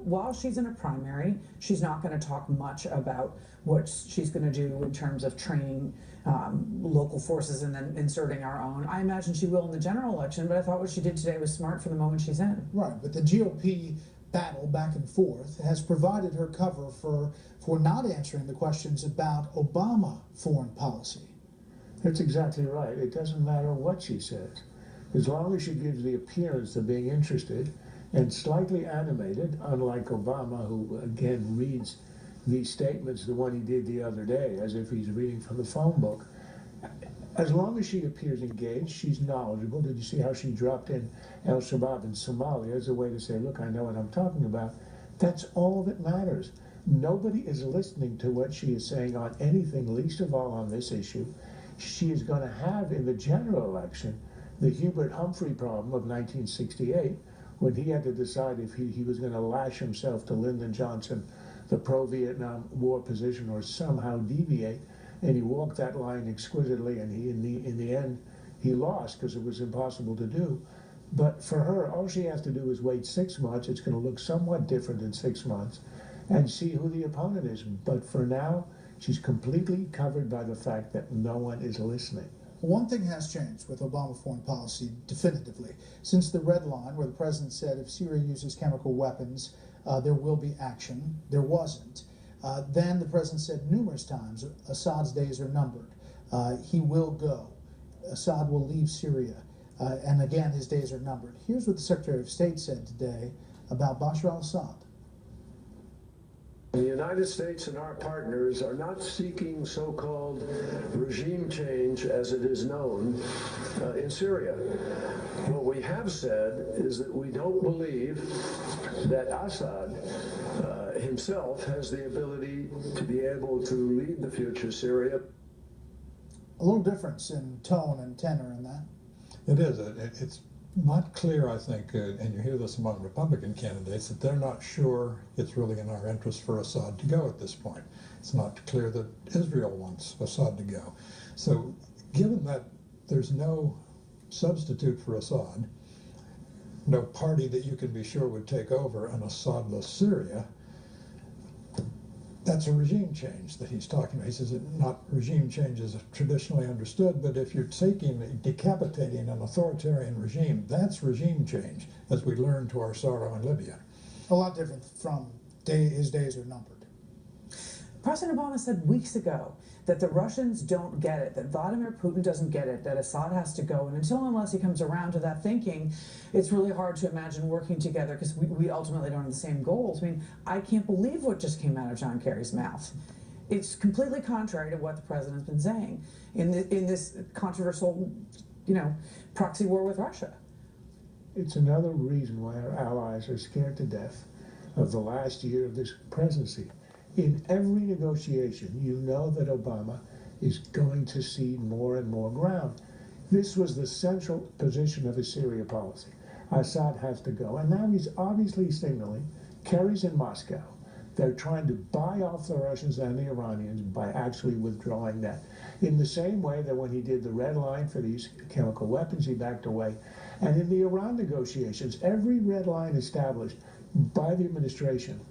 While she's in a primary, she's not going to talk much about what she's going to do in terms of training local forces and then inserting our own. I imagine she will in the general election, but I thought what she did today was smart for the moment she's in. Right, but the GOP battle back and forth has provided her cover for not answering the questions about Obama foreign policy. That's exactly right. It doesn't matter what she says. As long as she gives the appearance of being interested and slightly animated, unlike Obama, who again reads these statements, the one he did the other day, as if he's reading from the phone book. As long as she appears engaged, she's knowledgeable. Did you see how she dropped in al-Shabaab in Somalia as a way to say, look, I know what I'm talking about? That's all that matters. Nobody is listening to what she is saying on anything, least of all on this issue. She is going to have in the general election the Hubert Humphrey problem of 1968, when he had to decide if he was going to lash himself to Lyndon Johnson, the pro-Vietnam War position, or somehow deviate. And he walked that line exquisitely, and in the end, he lost because it was impossible to do. But for her, all she has to do is wait 6 months. It's going to look somewhat different in 6 months, and see who the opponent is. But for now, she's completely covered by the fact that no one is listening. One thing has changed with Obama foreign policy definitively. Since the red line, where the president said if Syria uses chemical weapons, there will be action, there wasn't. Then the president said numerous times, Assad's days are numbered. He will go. Assad will leave Syria. And again, his days are numbered. Here's what the Secretary of State said today about Bashar al-Assad. The United States and our partners are not seeking so-called regime change, as it is known, in Syria. What we have said is that we don't believe that Assad himself has the ability to be able to lead the future Syria. A little difference in tone and tenor in that. It is. It's not clear, I think, and you hear this among Republican candidates, that they're not sure it's really in our interest for Assad to go at this point. It's not clear that Israel wants Assad to go. So given that there's no substitute for Assad, no party that you can be sure would take over an Assad-less Syria, that's a regime change that he's talking about. He says not regime change is traditionally understood, but if you're decapitating an authoritarian regime, that's regime change, as we learned to our sorrow in Libya. A lot different from his days are numbered. President Obama said weeks ago that the Russians don't get it, that Vladimir Putin doesn't get it, that Assad has to go. And unless he comes around to that thinking, it's really hard to imagine working together because we ultimately don't have the same goals. I mean, I can't believe what just came out of John Kerry's mouth. It's completely contrary to what the president's been saying in this controversial, proxy war with Russia. It's another reason why our allies are scared to death of the last year of this presidency. In every negotiation, you know that Obama is going to cede more and more ground. This was the central position of his Syria policy. Assad has to go. And now he's obviously signaling, Kerry's in Moscow. They're trying to buy off the Russians and the Iranians by actually withdrawing that. In the same way that when he did the red line for these chemical weapons, he backed away. And in the Iran negotiations, every red line established by the administration,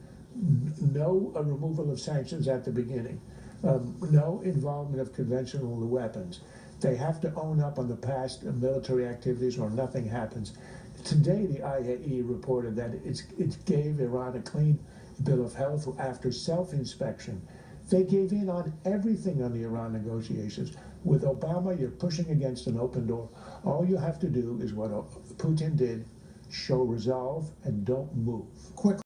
no removal of sanctions at the beginning, no involvement of conventional weapons. They have to own up on the past military activities or nothing happens. Today, the IAEA reported that it gave Iran a clean bill of health after self-inspection. They gave in on everything on the Iran negotiations. With Obama, you're pushing against an open door. All you have to do is what Putin did, show resolve and don't move. Quickly.